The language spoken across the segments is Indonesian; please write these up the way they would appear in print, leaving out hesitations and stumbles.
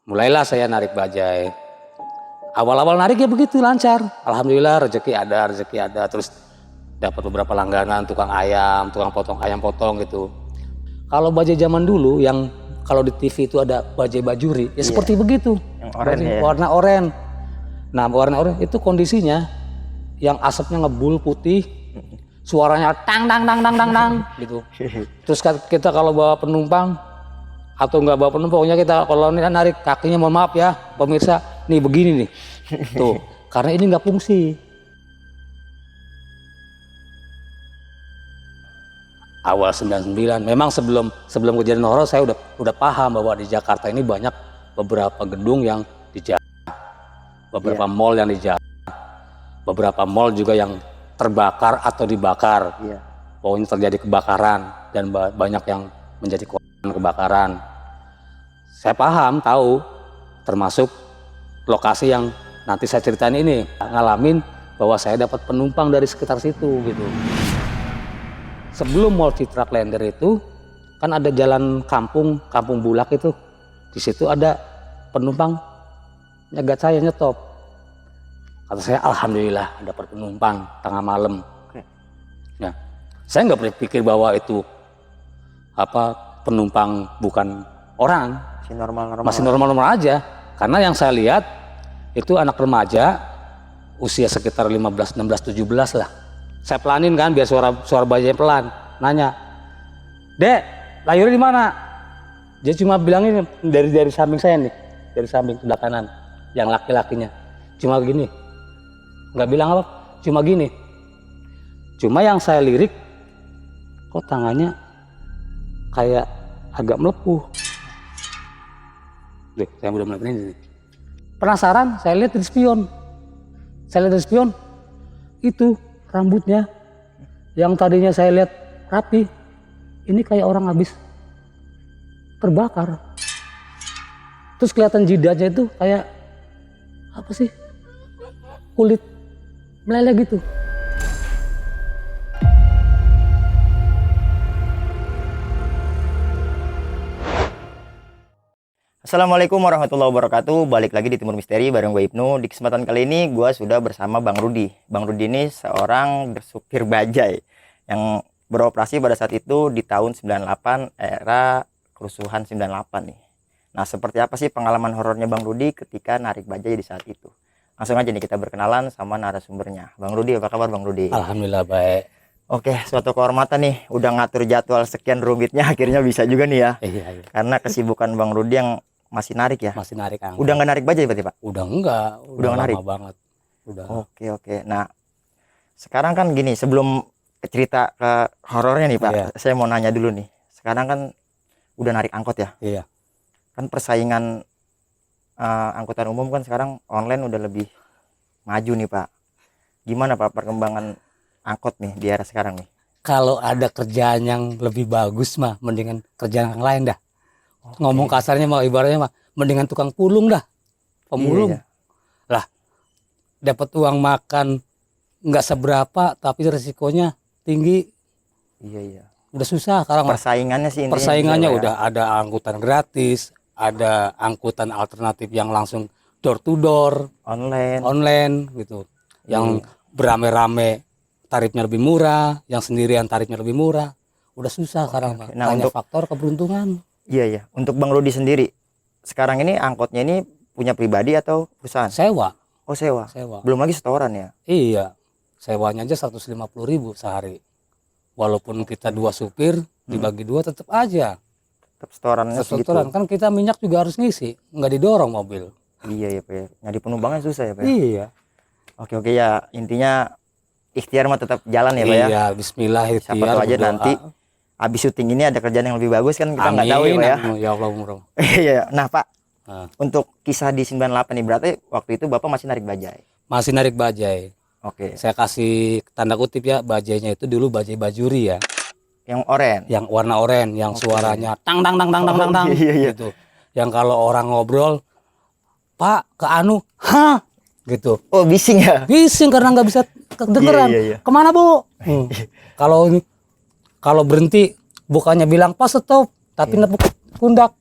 Mulailah saya narik bajai. Awal-awal narik ya begitu lancar. Alhamdulillah rezeki ada. Terus dapat beberapa langganan tukang ayam, tukang potong ayam potong gitu. Kalau bajai zaman dulu yang kalau di TV itu ada bajai bajuri, ya seperti begitu. Yang oranye ya? Warna oranye. Nah warna oranye itu kondisinya yang asapnya ngebul putih, suaranya tang gitu. Terus kita kalau bawa penumpang atau nggak bawa penumpang, pokoknya kita kalau narik kakinya, mohon maaf ya pemirsa, nih begini nih, tuh, karena ini nggak fungsi. Awal 99, memang sebelum kejadian horor saya udah paham bahwa di Jakarta ini banyak beberapa gedung yang dijaga, beberapa mall yang dijaga, beberapa mall juga yang terbakar atau dibakar. Pokoknya terjadi kebakaran dan banyak yang menjadi korban kebakaran. Saya paham, tahu, termasuk lokasi yang nanti saya ceritain ini, ngalamin bahwa saya dapat penumpang dari sekitar situ gitu. Sebelum Mall Citra Klender itu kan ada jalan kampung Bulak itu. Di situ ada penumpang nyegat saya, nyetop. Kata saya alhamdulillah dapat penumpang tengah malam. Ya, saya nggak berpikir bahwa itu penumpang bukan orang. Masih normal aja. Karena yang saya lihat itu anak remaja usia sekitar 15, 16, 17 lah. Saya pelanin kan biar suara bajai pelan. Nanya, "Dek, layarnya di mana?" Dia cuma bilangin dari samping saya nih, dari samping sebelah kanan, yang laki-lakinya. Cuma gini, nggak bilang apa, cuma gini. Cuma yang saya lirik, kok tangannya kayak agak melepuh. Deh, saya udah mulai ini. Penasaran, saya lihat di spion. Itu rambutnya yang tadinya saya lihat rapi, ini kayak orang habis terbakar. Terus kelihatan jidatnya itu kayak apa sih, kulit meleleh gitu. Assalamualaikum warahmatullahi wabarakatuh. Balik lagi di Timur Misteri bareng gue Ibnu. Di kesempatan kali ini gue sudah bersama Bang Rudi. Bang Rudi ini seorang supir bajai yang beroperasi pada saat itu di tahun 98, era kerusuhan 98 nih. Nah, seperti apa sih pengalaman horornya Bang Rudi ketika narik bajai di saat itu? Langsung aja nih kita berkenalan sama narasumbernya. Bang Rudi, apa kabar Bang Rudi? Alhamdulillah baik. Oke, suatu kehormatan nih, udah ngatur jadwal sekian rumitnya akhirnya bisa juga nih ya. Iya. Karena kesibukan Bang Rudi yang masih narik ya? Masih narik angkot. Udah nggak narik bajai berarti Pak? Udah enggak, udah lama narik banget. Udah. Oke. Nah, sekarang kan gini, sebelum cerita ke horornya nih Pak, saya mau nanya dulu nih. Sekarang kan udah narik angkot ya? Iya. Kan persaingan angkutan umum kan sekarang online udah lebih maju nih Pak. Gimana Pak perkembangan angkot nih di era sekarang nih? Kalau ada kerjaan yang lebih bagus mah, mendingan kerjaan yang lain dah. Ngomong kasarnya mah, ibaratnya mah, mendingan tukang pulung dah, pemulung. Iya. Lah, dapat uang makan nggak seberapa, tapi resikonya tinggi. Iya. Udah susah sekarang. Persaingannya sih. Persaingannya udah ada angkutan gratis, ada angkutan alternatif yang langsung door to door, online gitu. Yang berame-rame tarifnya lebih murah, yang sendirian tarifnya lebih murah. Udah susah sekarang, Pak. Nah, hanya faktor keberuntungan. Iya. Untuk Bang Rudi sendiri, sekarang ini angkotnya ini punya pribadi atau perusahaan? Sewa. Oh, sewa. Belum lagi setoran ya? Iya. Sewanya aja 150.000 sehari. Walaupun kita 2 supir, dibagi 2 tetap aja. Tetap setorannya segitu. Kan kita minyak juga harus ngisi, nggak didorong mobil. Iya ya Pak ya. Nyari penumpangnya susah ya Pak ya? Iya. Oke ya, intinya ikhtiar mah tetap jalan ya Pak ya? Iya, bismillah ikhtiar. Siapa tahu aja nanti habis syuting ini ada kerjaan yang lebih bagus kan, kita nggak tahu ya Pak ya? Ya Allah umroh. Iya. Nah Pak, untuk kisah di 98 nih, berarti waktu itu Bapak masih narik bajai? Masih narik bajai. Oke. Saya kasih tanda kutip ya, bajainya itu dulu bajai bajuri ya. Yang oranye? Yang warna oranye, yang suaranya tang iya. gitu. Yang kalau orang ngobrol, "Pak, ke anu, hah?" gitu. Oh, bising ya? Bising karena nggak bisa kedengeran. Iya. Kemana Bu? Kalau berhenti bukannya bilang pas stop, tapi nepuk pundak.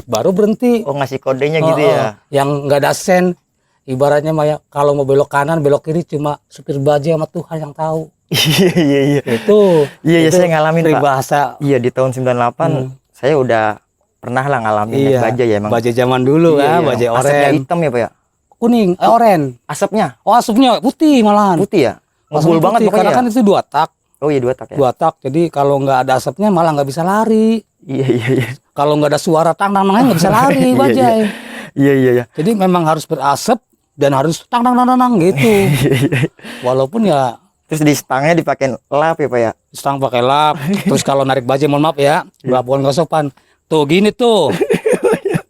baru berhenti. Oh, ngasih kodenya gitu ya. Yang nggak ada sen, ibaratnya Maya kalau mau belok kanan belok kiri cuma supir bajai sama Tuhan yang tahu. Iya. Itu Saya ngalamin, Pak. peribahasa. Iya, di tahun 98 saya udah pernah lah ngalamin naik bajai ya emang. Bajai zaman dulu Iya. bajai Asapnya oren. hitam ya, Pak ya? Kuning, oren. Asapnya Oh, asapnya putih malahan. putih ya? Asapnya Ngebul banget putih, pokoknya. karena kan itu 2 tak. Oh iya, 2 tak ya. 2 tak. Jadi kalau nggak ada asapnya malah nggak bisa lari. Iya. Kalau nggak ada suara tang tang tang nggak bisa lari bajai. Iya. Jadi memang harus berasap dan harus tang tang tang tang gitu. Walaupun ya Terus di stangnya dipakein lap ya, Pak ya? stang pakai lap. Terus kalau narik bajai mohon maaf ya, bukan nggak sopan. Tuh gini tuh.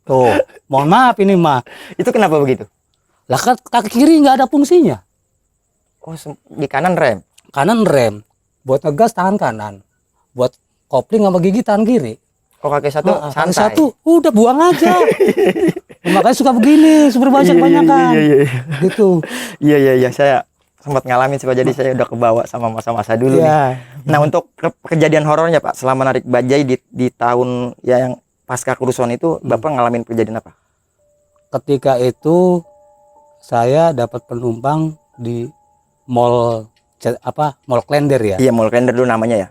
Tuh, mohon maaf ini mah. Itu kenapa begitu? Lah kan kaki kiri nggak ada fungsinya. Oh, di kanan rem. Kanan rem, buat ngegas tangan kanan. Buat kopling sama gigi tangan kiri. Oh, kaki satu Tangan santai. satu udah buang aja. Makanya suka begini, super bajai banyak kan. Iya. Gitu. Iya. Saya sempat ngalamin sih, Pak. Jadi saya udah kebawa sama masa-masa dulu nih. Iya. Nah, untuk kejadian horornya, Pak, selama narik bajai di tahun ya yang pasca kerusuhan itu, Bapak ngalamin kejadian apa? Ketika itu saya dapat penumpang di mall Mall Klender ya. Iya, Mall Klender dulu namanya ya.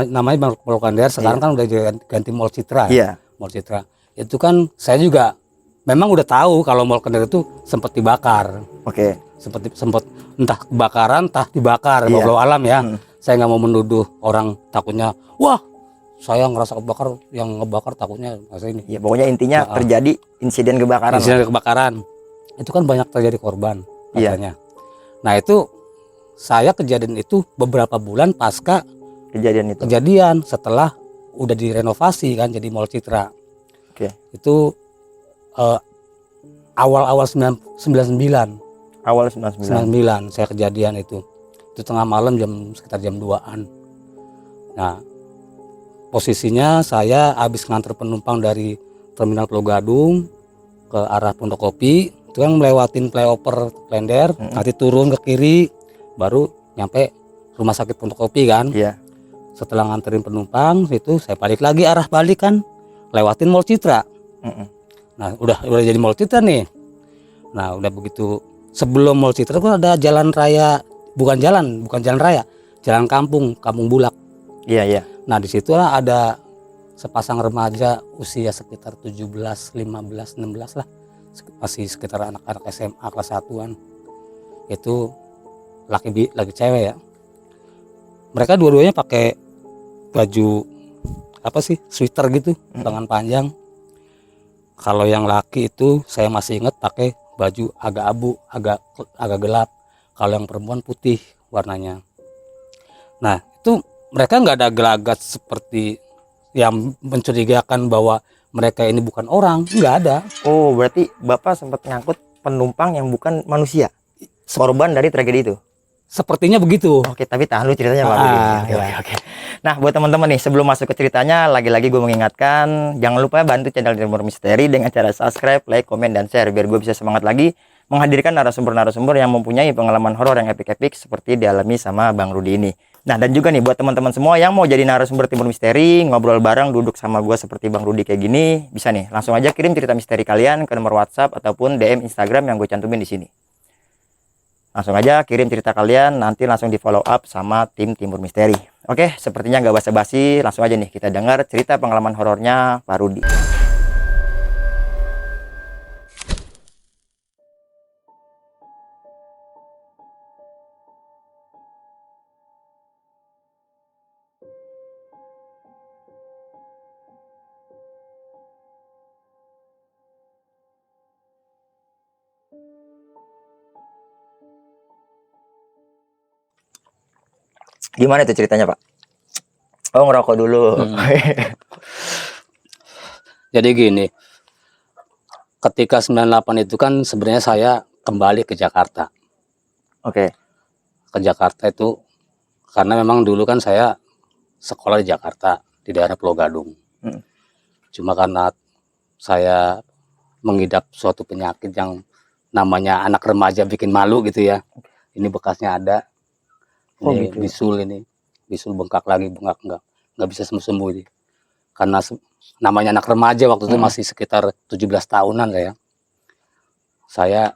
Namanya Mall Klender, sekarang kan udah ganti Mall Citra. Iya. Mall Citra. Itu kan saya juga memang udah tahu kalau Mall Klender itu sempat dibakar. Oke. Sempat entah kebakaran, entah dibakar, Iya. wallahu alam ya. Saya nggak mau menuduh orang takutnya, wah saya ngerasa kebakar, yang ngebakar takutnya masa ini. Ya, pokoknya intinya terjadi insiden kebakaran. Insiden kebakaran. Itu kan banyak terjadi korban katanya. Nah, itu saya kejadian itu beberapa bulan pasca kejadian setelah udah direnovasi kan jadi Mall Citra. Oke. Itu awal-awal 99. Awal 99. 99 saya kejadian itu tengah malam sekitar jam 2-an. Nah, posisinya saya habis nganter penumpang dari Terminal Pulau Gadung ke arah Pondok Kopi. Itu kan melewatin flyover Klender, nanti turun ke kiri, baru nyampe Rumah Sakit Pondok Kopi kan. Iya. Setelah nganterin penumpang, itu saya balik lagi arah balik kan, lewatin Mall Citra. Nah, udah jadi Mall Citra nih. Nah, udah begitu sebelum Mall Citra kan ada jalan raya, bukan jalan raya, jalan kampung Bulak. Iya. Nah, di situ ada sepasang remaja usia sekitar 17, 15, 16 lah. Masih sekitar anak-anak SMA kelas 1-an. Itu laki cewek ya. Mereka dua-duanya pakai baju sweater gitu, lengan panjang. Kalau yang laki itu saya masih ingat pakai baju agak abu, agak gelap. Kalau yang perempuan putih warnanya. Nah, itu mereka nggak ada gelagat seperti yang mencurigakan bahwa mereka ini bukan orang, nggak ada. Oh, berarti Bapak sempat ngangkut penumpang yang bukan manusia, korban dari tragedi itu. Sepertinya begitu. Oke, tapi tahan dulu ceritanya, Pak. Oke. Nah, buat teman-teman nih, sebelum masuk ke ceritanya, lagi-lagi gue mengingatkan, jangan lupa bantu channel Timur Misteri dengan cara subscribe, like, komen, dan share, biar gue bisa semangat lagi menghadirkan narasumber-narasumber yang mempunyai pengalaman horor yang epik-epik seperti dialami sama Bang Rudi ini. Nah, dan juga nih buat teman-teman semua yang mau jadi narasumber Timur Misteri, ngobrol bareng, duduk sama gue seperti Bang Rudi kayak gini, bisa nih langsung aja kirim cerita misteri kalian ke nomor WhatsApp ataupun DM Instagram yang gue cantumin di sini. Langsung aja kirim cerita kalian, nanti langsung di follow up sama tim Timur Misteri. Oke, sepertinya nggak basa-basi, langsung aja nih kita dengar cerita pengalaman horornya Pak Rudi. Gimana itu ceritanya, Pak? Oh, ngerokok dulu. Jadi gini, ketika 98 itu kan sebenarnya saya kembali ke Jakarta. Oke. Ke Jakarta itu karena memang dulu kan saya sekolah di Jakarta, di daerah Pulau Gadung. Cuma karena saya mengidap suatu penyakit yang namanya anak remaja bikin malu gitu ya. Ini bekasnya ada. Ini bisul bengkak lagi, nggak bisa sembuh-sembuh ini. karena namanya anak remaja waktu itu masih sekitar 17 tahunan saya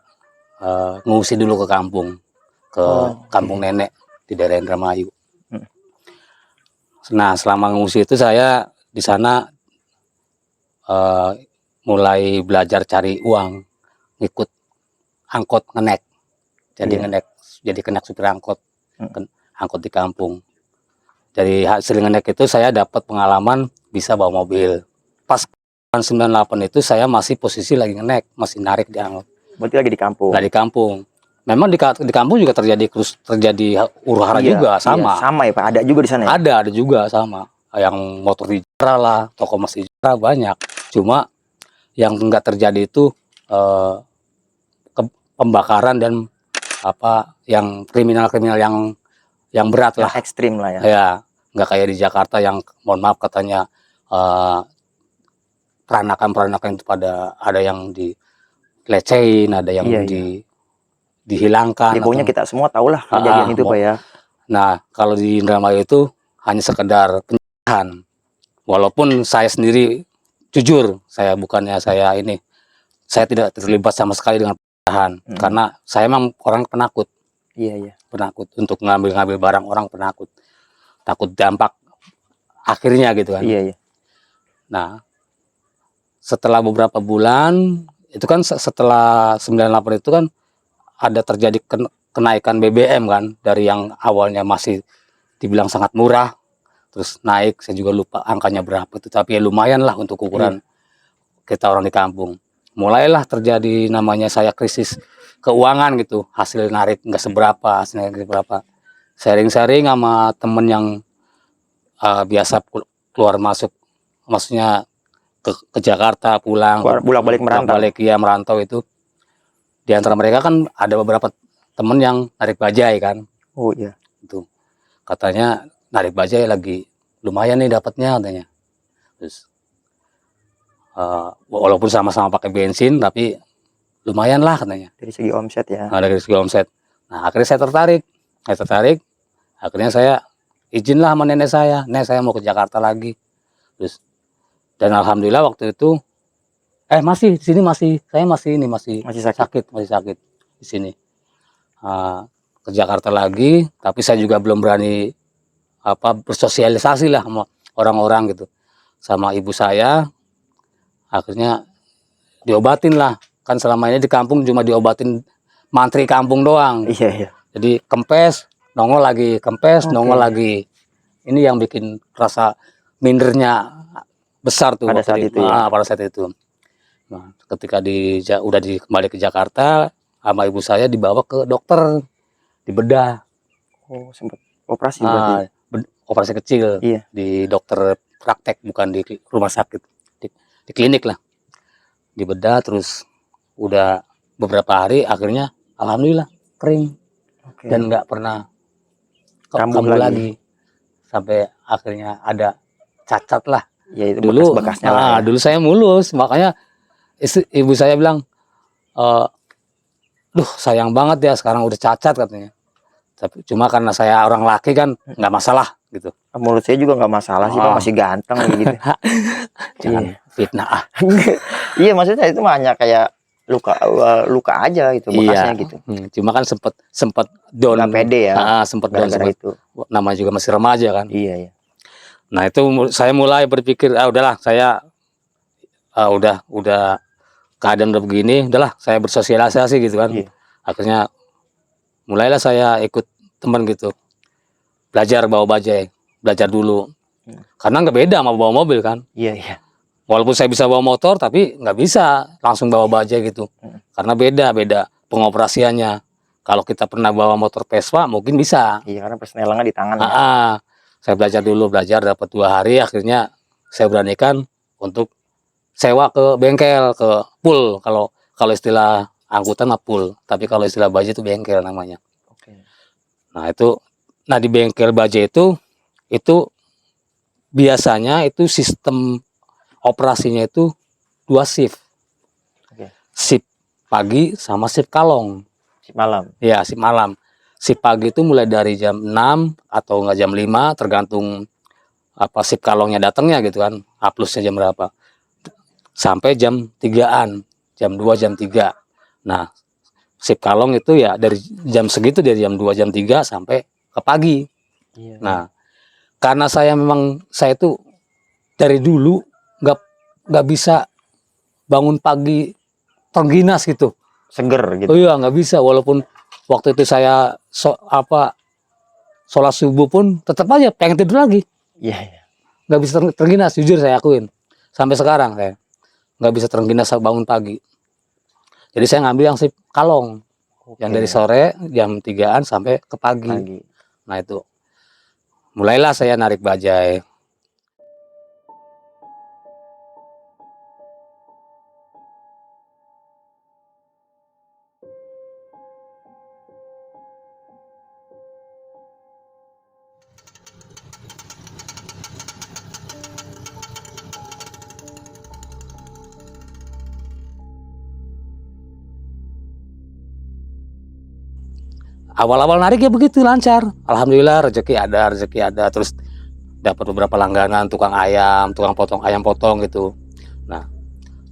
ngungsi dulu ke kampung, kampung nenek di daerah Indramayu. Nah, selama ngungsi itu saya di sana mulai belajar cari uang, ngikut angkot ngenek. Jadi ngenek, jadi kenek supir angkot, angkot di kampung. Dari hasil ngenek itu saya dapat pengalaman bisa bawa mobil. Pas tahun 98 itu saya masih posisi lagi ngenek, masih narik di angkot. Berarti lagi di kampung. Nggak di kampung. Memang di kampung juga terjadi huru-hara juga, sama. Iya, sama ya Pak, ada juga di sana ya? Ada juga sama. Yang motor dijarah lah, toko masih dijarah banyak. Cuma yang enggak terjadi itu pembakaran dan yang kriminal-kriminal yang berat lah. Ekstrim lah ya. Ya, nggak kayak di Jakarta yang mohon maaf katanya peranakan-peranakan itu ada yang dilecehin, ada yang dihilangkan. Ya, pokoknya kita semua tahu lah kejadian itu Pak ya. Nah, kalau di Indramayu itu hanya sekedar pencegahan. Walaupun saya sendiri jujur, saya tidak terlibat sama sekali dengan pencegahan, karena saya memang orang penakut. Iya. Penakut untuk ngambil barang orang, penakut. Takut dampak akhirnya gitu kan. Iya. Nah, setelah beberapa bulan, itu kan setelah 98 itu kan ada terjadi kenaikan BBM kan, dari yang awalnya masih dibilang sangat murah, terus naik, saya juga lupa angkanya berapa itu, tapi ya lumayan lah untuk ukuran kita orang di kampung. Mulailah terjadi namanya saya krisis keuangan gitu, hasil narik nggak seberapa, sharing-sharing sama temen yang biasa keluar masuk, maksudnya ke Jakarta pulang, bolak-balik merantau itu. Di antara mereka kan ada beberapa temen yang narik bajai kan. Oh iya. Itu katanya narik bajai lagi lumayan nih dapatnya katanya. Terus walaupun sama-sama pakai bensin tapi lumayan lah katanya. Dari segi omset ya. Nah, dari segi omset. Nah, akhirnya saya tertarik. Akhirnya saya izin lah sama nenek saya. Nenek, saya mau ke Jakarta lagi. Terus dan alhamdulillah waktu itu masih di sini saya masih sakit di sini. Ke Jakarta lagi, tapi saya juga belum berani bersosialisasi lah sama orang-orang gitu. Sama ibu saya, akhirnya diobatin lah. Kan selama ini di kampung cuma diobatin mantri kampung doang. Iya. Jadi kempes, nongol lagi, nongol lagi. Ini yang bikin rasa mindernya besar tuh pada saat itu. Pada saat itu. Nah, ketika udah kembali ke Jakarta, sama ibu saya dibawa ke dokter, dibedah. Oh, sempat operasi berarti. Operasi kecil. Iya. Di dokter praktek, bukan di rumah sakit, di klinik lah. Dibedah, terus udah beberapa hari, akhirnya alhamdulillah kering. Dan nggak pernah kambuh lagi. Sampai akhirnya ada cacat lah. Ya, itu dulu bekas-bekasnya lah ya. Dulu saya mulus, makanya ibu saya bilang, duh sayang banget ya sekarang udah cacat katanya. Tapi cuma karena saya orang laki kan nggak masalah gitu. Mulut saya juga nggak masalah sih Pak, masih ganteng gitu. Jangan fitnah. Iya, maksudnya itu mah hanya kayak luka aja gitu, bekasnya gitu. Cuma kan sempat down. Nggak pede ya. Sempat down itu. Nama juga masih remaja kan. Iya. Nah itu saya mulai berpikir, udahlah saya udah keadaan udah begini, udahlah saya bersosialisasi gitu kan. Iya. Akhirnya mulailah saya ikut teman gitu, belajar bawa bajai, belajar dulu. Karena nggak beda sama bawa mobil kan. Iya. Walaupun saya bisa bawa motor, tapi nggak bisa langsung bawa bajai gitu. Karena beda pengoperasiannya. Kalau kita pernah bawa motor Vespa mungkin bisa. Iya, karena persnelangan di tangan. Saya belajar dapat 2 hari, akhirnya saya beranikan untuk sewa ke bengkel, ke pool. Kalau istilah angkutan mah pool, tapi kalau istilah bajai itu bengkel namanya. Nah di bengkel bajai itu biasanya itu sistem operasinya itu 2 shift. Shift pagi sama shift kalong. Shift malam. Ya, shift malam. Shift pagi itu mulai dari jam 6 atau enggak jam 5, tergantung shift kalongnya datangnya gitu kan. A+-nya jam berapa. Sampai jam 3-an, jam 2, jam 3. Nah, sip kalong itu ya dari jam segitu, dari jam 2, jam 3 sampai ke pagi. Iya. Nah, karena saya itu dari dulu nggak bisa bangun pagi terengginas gitu. Seger gitu. Oh iya, nggak bisa. Walaupun waktu itu saya sholat subuh pun tetap aja pengen tidur lagi. Iya. Nggak bisa terengginas, jujur saya akuin. Sampai sekarang saya nggak bisa terengginas bangun pagi. Jadi saya ngambil yang sip kalong. Oke. Yang dari sore jam 3-an sampai ke pagi. Nah itu. Mulailah saya narik bajai. Awal-awal narik ya begitu lancar. Alhamdulillah rezeki ada. Terus dapat beberapa langganan tukang ayam, tukang potong ayam potong gitu. Nah,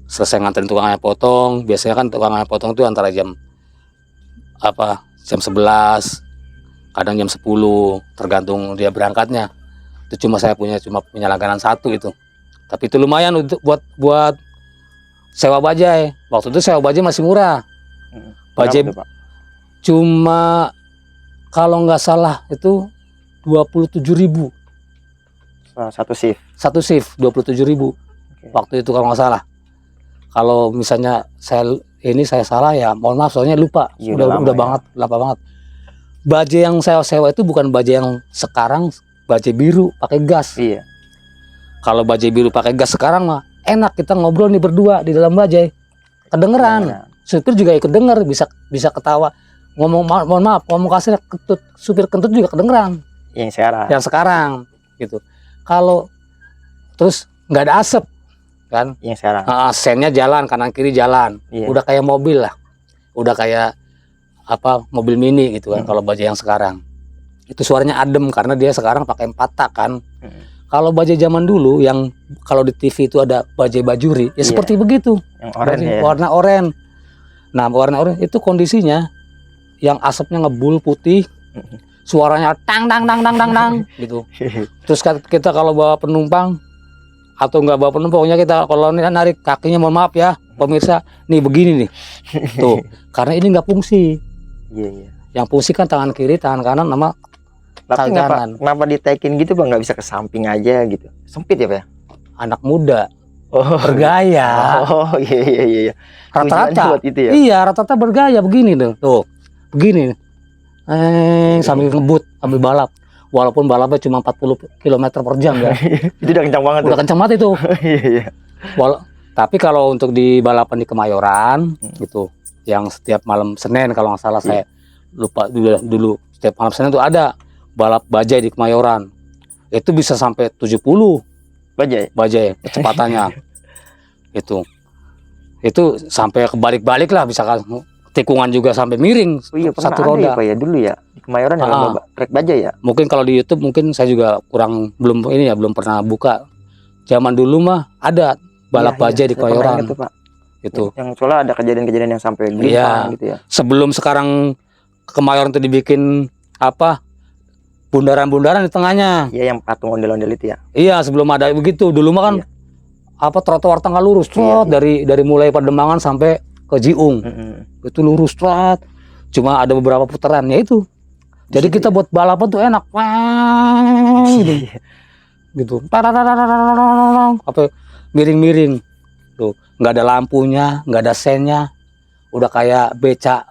selesai nganterin tukang ayam potong, biasanya kan tukang ayam potong itu antara jam 11, kadang jam 10, tergantung dia berangkatnya. Itu saya punya langganan 1 itu. Tapi itu lumayan untuk buat sewa bajai. Waktu itu sewa bajai masih murah. Bajai cuma kalau nggak salah itu 27.000. Satu shift 27.000. Waktu itu kalau nggak salah. Kalau misalnya saya salah ya mohon maaf, soalnya lupa. Ya, udah banget, lama banget. Bajai yang saya sewa itu bukan bajai yang sekarang, bajai biru pakai gas. Iya. Kalau bajai biru pakai gas sekarang mah enak, kita ngobrol nih berdua di dalam bajai. Kedengeran. Supir juga ikut denger, bisa ketawa. Mohon maaf, ngomong kasir supir kentut juga kedengeran. Yang sekarang gitu. Kalau terus nggak ada asap kan? Yang sekarang. Sennya jalan kanan kiri jalan. Iya. Udah kayak mobil lah. Udah kayak mobil mini gitu kan. Kalau bajai yang sekarang itu suaranya adem karena dia sekarang pakai 4 tak kan. Kalau bajai zaman dulu yang kalau di TV itu ada bajai bajuri ya seperti begitu. Yang oranye ya? Warna oranye. Nah, warna oranye itu kondisinya yang asapnya ngebul putih, suaranya tang gitu. Terus kita kalau bawa penumpang atau nggak bawa penumpang, pokoknya kita kalau narik kakinya, mohon maaf ya pemirsa, nih begini nih. Tuh, karena ini nggak fungsi. Iya. Yang fungsi kan tangan kiri, tangan kanan sama tangan kanan. Kenapa ditekin gitu Bang? Nggak bisa ke samping aja gitu? Sempit ya Pak? Anak muda. Bergaya. Oh iya. Rata-rata ya? Iya, rata-rata bergaya begini tuh. Begini. Sambil ngebut, sambil balap. Walaupun balapnya cuma 40 km per jam ya. Itu udah kencang banget. Udah kencang banget itu. Iya. Tapi kalau untuk di balapan di Kemayoran gitu, yang setiap malam Senin kalau nggak salah, saya lupa dulu setiap malam Senin itu ada balap bajai di Kemayoran. Itu bisa sampai 70 bajai kecepatannya. Itu sampai kebalik-balik lah, bisa kan tikungan juga sampai miring. Oh iya, satu roda. Pak ya dulu ya di Kemayoran ya trek bajai ya. Mungkin kalau di YouTube mungkin saya juga belum pernah buka. Zaman dulu mah ada balap bajai di Kemayoran. Itu Pak. Itu. Yang soalnya ada kejadian-kejadian yang sampai gelimpang gitu ya. Sebelum sekarang Kemayoran itu dibikin bundaran-bundaran di tengahnya. Iya, yang patung ondel-ondel itu ya. Iya, sebelum ada begitu. Dulu mah kan trotoar tengah lurus, dari mulai Pademangan sampai ke Jiung. Itu lurus trot. Cuma ada beberapa putarannya itu. Jadi kita buat balapan tuh enak. Gitu. Apa miring-miring. Tuh, nggak ada lampunya, nggak ada sennya. Udah kayak beca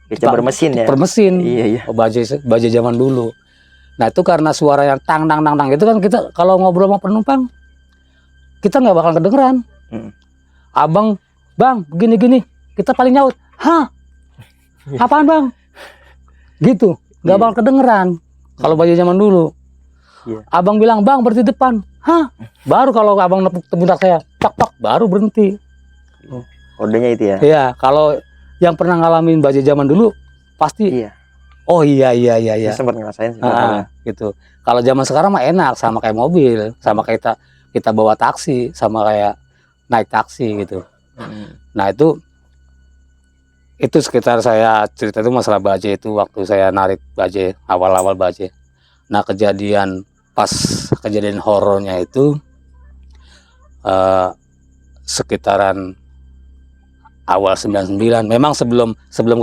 bermesin ya. Bermesin. Iya. Bajai zaman dulu. Nah, itu karena suara yang tang itu kan kita kalau ngobrol sama penumpang kita nggak bakal kedengeran. Abang, Bang, begini, kita paling nyaut, hah? Apaan Bang? Gitu, nggak bakal kedengeran. Kalau bajai zaman dulu, Abang bilang Bang berhenti depan, hah? Baru kalau Abang nepuk pundak saya, pak, baru berhenti. Kodenya itu ya? Iya, kalau yang pernah ngalamin bajai zaman dulu pasti. Iya. Oh iya. Saya sempat ngerasain sih. Gitu. Kalau zaman sekarang mah enak, sama kayak mobil, sama kayak kita kita bawa taksi sama kayak naik taksi gitu. Nah itu sekitar saya cerita itu masalah bajai itu waktu saya narik bajai, awal-awal bajai. Nah pas kejadian horornya itu sekitaran awal 99. Memang sebelum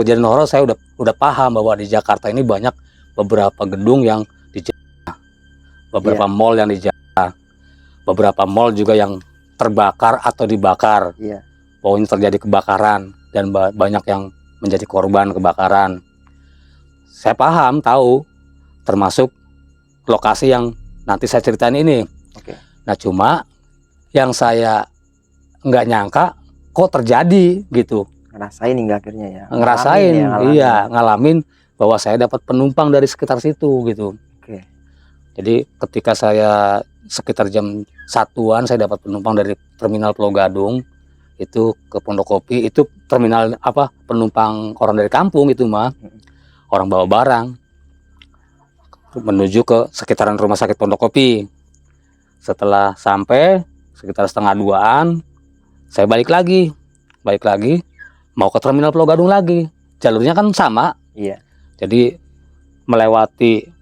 kejadian horor saya udah paham bahwa di Jakarta ini banyak beberapa gedung yang dijajah, beberapa mall yang dijajah, beberapa mall juga yang terbakar atau dibakar. Pokoknya terjadi kebakaran dan banyak yang menjadi korban kebakaran. Saya paham, tahu, termasuk lokasi yang nanti saya ceritain ini. Nah cuma yang saya nggak nyangka kok terjadi gitu. Ngerasain hingga akhirnya ya. Ngerasain, iya, ngalamin bahwa saya dapat penumpang dari sekitar situ gitu. Jadi ketika saya sekitar jam 1-an saya dapat penumpang dari terminal Pulau Gadung itu ke Pondokopi. Itu terminal penumpang orang dari kampung itu mah, orang bawa barang menuju ke sekitaran rumah sakit Pondokopi. Setelah sampai sekitar 1:30-an saya balik lagi mau ke terminal Pulau Gadung lagi. Jalurnya kan sama. Jadi melewati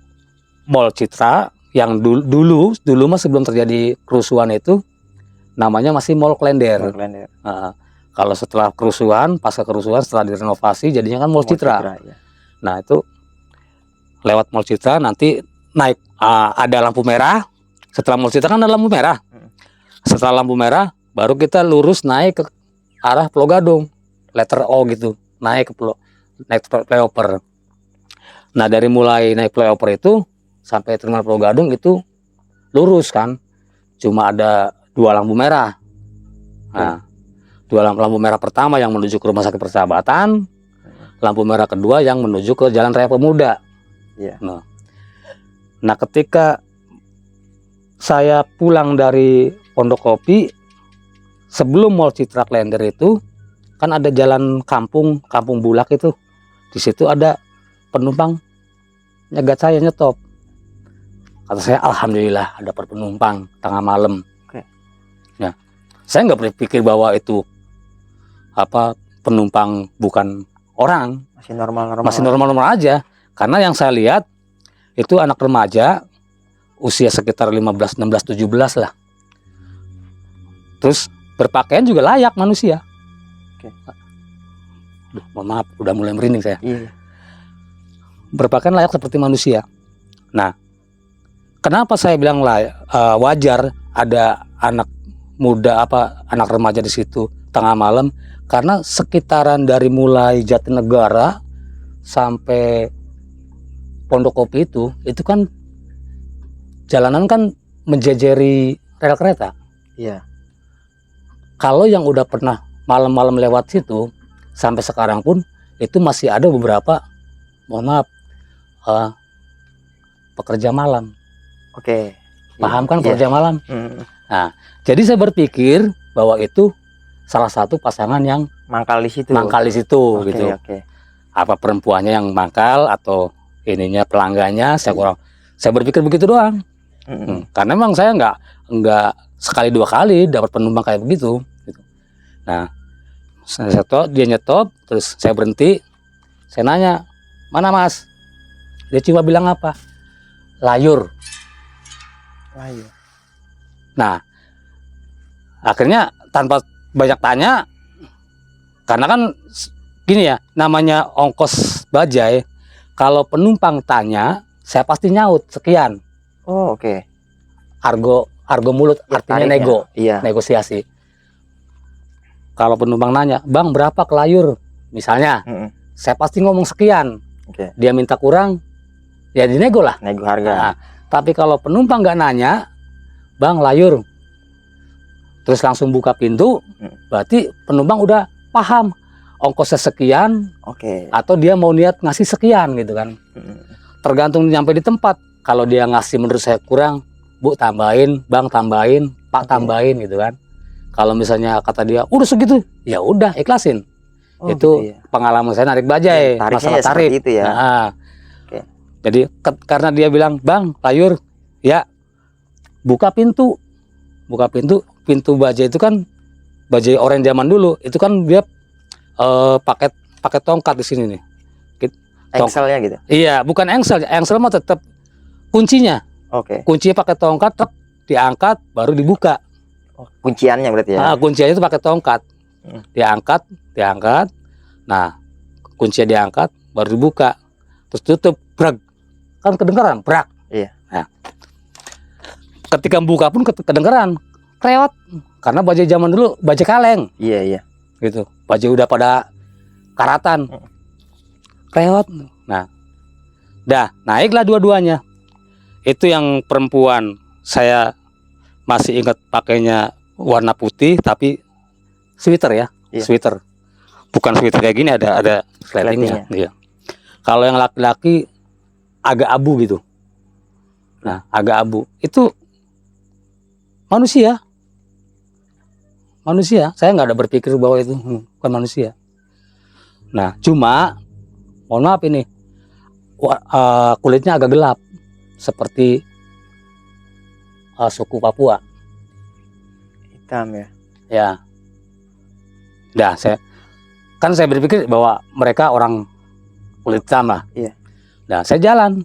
Mall Citra yang dulu mah sebelum terjadi kerusuhan itu namanya masih Mall Klender. Kalau setelah kerusuhan, pasca kerusuhan setelah direnovasi jadinya kan Mall Citra. Nah itu lewat Mall Citra nanti naik ada lampu merah. Setelah Mall Citra kan ada lampu merah. Setelah lampu merah baru kita lurus naik ke arah Pulau Gadung, letter O gitu, naik flyover. Nah dari mulai naik flyover itu sampai terminal Pulau Gadung itu lurus kan, cuma ada 2 lampu merah. Nah 2 lampu merah pertama yang menuju ke Rumah Sakit Persahabatan, lampu merah kedua yang menuju ke Jalan Raya Pemuda. Nah ketika saya pulang dari Pondokopi, sebelum Mall Citra Klender itu kan ada jalan kampung Bulak itu. Di situ ada penumpang nyegat saya, nyetop. Kata saya alhamdulillah ada penumpang tengah malam. Nah, saya nggak berpikir bahwa itu penumpang bukan orang, masih normal aja. Karena yang saya lihat itu anak remaja usia sekitar 15, 16, 17 lah. Terus berpakaian juga layak manusia. Mohon maaf, udah mulai merinding saya. Berpakaian layak seperti manusia. Nah, kenapa saya bilang wajar ada anak muda anak remaja di situ tengah malam? Karena sekitaran dari mulai Jatinegara sampai Pondokopi itu kan jalanan kan menjejeri rel kereta. Kalau yang udah pernah malam-malam lewat situ sampai sekarang pun itu masih ada beberapa, mohon maaf, pekerja malam. Paham kan pekerja malam? Nah, jadi saya berpikir bahwa itu salah satu pasangan yang mangkal di situ gitu. Apa perempuannya yang mangkal atau ininya pelanggannya, saya berpikir begitu doang. Karena memang saya nggak sekali 2 kali dapat penumpang kayak begitu. Nah, dia nyetop, terus saya berhenti, saya nanya, mana mas? Dia cuma bilang apa? Layur. Nah, akhirnya tanpa banyak tanya, karena kan gini ya, namanya ongkos bajai, kalau penumpang tanya, saya pasti nyaut sekian. Argo mulut artinya nego, negosiasi. Kalau penumpang nanya, bang berapa ke Layur? Misalnya, saya pasti ngomong sekian. Dia minta kurang, ya dinego lah. Nego harga. Nah, tapi kalau penumpang nggak nanya, bang Layur, terus langsung buka pintu, berarti penumpang udah paham ongkosnya sekian, atau dia mau niat ngasih sekian gitu kan. Tergantung nyampe di tempat. Kalau dia ngasih menurut saya kurang, bu tambahin, bang tambahin, pak tambahin gitu kan. Kalau misalnya kata dia udah segitu, ya udah ikhlasin. Itu pengalaman saya narik bajai, masalah tarif itu ya. Nah, jadi karena dia bilang bang Layur, ya buka pintu, buka pintu baja itu kan bajai oranye zaman dulu itu kan dia pakai tongkat di sini nih. Engselnya gitu. Iya, bukan engsel mah tetap kuncinya. Oke. Kuncinya pakai tongkat, diangkat baru dibuka. Oh, kunciannya berarti ya. Nah, kuncinya itu pakai tongkat. Diangkat. Nah, kuncinya diangkat baru dibuka. Terus tutup, brak. Kan kedengeran, brak. Iya. Nah, ketika buka pun kedengeran, kreot. Karena bajai zaman dulu bajai kaleng. Iya. Gitu. Bajai udah pada karatan. Kreot. Nah, naiklah dua-duanya. Itu yang perempuan saya masih ingat pakainya warna putih tapi sweater ya, Iya. sweater. Bukan sweater kayak gini ada sletingnya. Iya. Kalau yang laki-laki agak abu gitu. Nah, agak abu. Itu manusia. Saya nggak ada berpikir bahwa itu bukan manusia. Nah, cuma mohon maaf ini kulitnya agak gelap seperti suku Papua. Hitam ya. Ya. Nah, saya berpikir bahwa mereka orang kulit hitam lah. Iya. Nah, saya jalan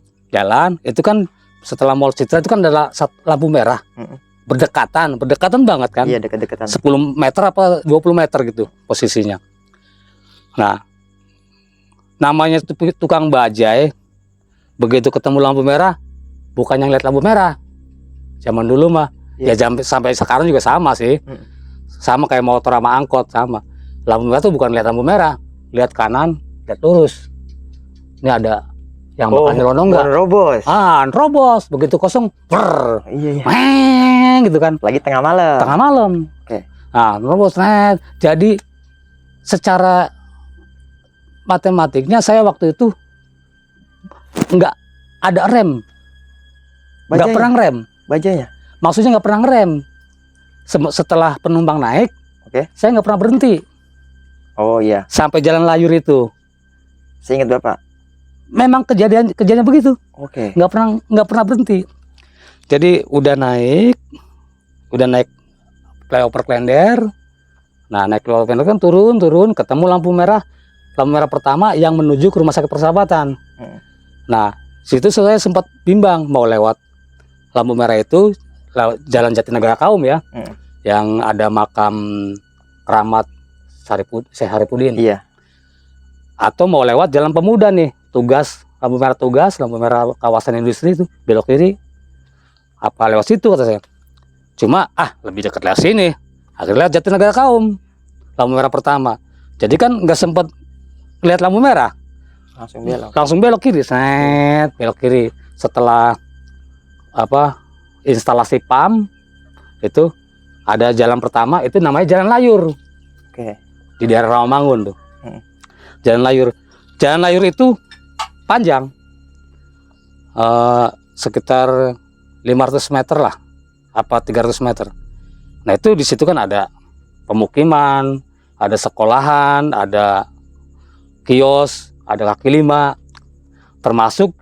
itu kan setelah Mall Citra itu kan ada lampu merah. Berdekatan banget kan. Iya, dekat-dekatan. 10 meter apa 20 meter gitu posisinya. Nah, namanya tukang bajai, begitu ketemu lampu merah, bukannya ngeliat lampu merah. Zaman dulu mah, ya sampai sekarang juga sama sih. Sama kayak motor sama angkot, sama. Lampu merah tuh bukan lihat lampu merah, lihat kanan, lihat lurus. Ini ada yang bakal nyelonong nggak? Nerobos. Begitu kosong, brrr, Iya. gitu kan. Lagi tengah malam. Oke. Nah, nerobos, jadi secara matematiknya saya waktu itu nggak ada rem, nggak pernah rem. Bajanya? Maksudnya nggak pernah rem. Setelah penumpang naik, saya nggak pernah berhenti. Oh iya. Sampai jalan layur itu. Saya ingat Bapak. Memang kejadian begitu. Oke. Nggak pernah berhenti. Jadi udah naik flyover Klender. Nah, naik flyover Klender kan turun, ketemu lampu merah pertama yang menuju ke Rumah Sakit Persahabatan. Nah, situ saya sempat bimbang mau lewat lampu merah itu Jalan Jatinegara Kaum ya, yang ada makam keramat Syekh Haripudin. Iya. Atau mau lewat Jalan Pemuda nih, lampu merah kawasan industri itu belok kiri. Apa lewat situ kata saya. Cuma lebih dekat lewat sini. Akhirnya lewat Jatinegara Kaum, lampu merah pertama. Jadi kan nggak sempat lihat lampu merah, langsung belok kiri, belok kiri. Setelah instalasi PAM itu ada jalan pertama itu namanya Jalan Layur. Di daerah Rawamangun tuh. Jalan Layur itu panjang, sekitar 500 meter lah, apa 300 meter. Nah, itu di situ kan ada pemukiman, ada sekolahan, ada kios, ada kaki lima, termasuk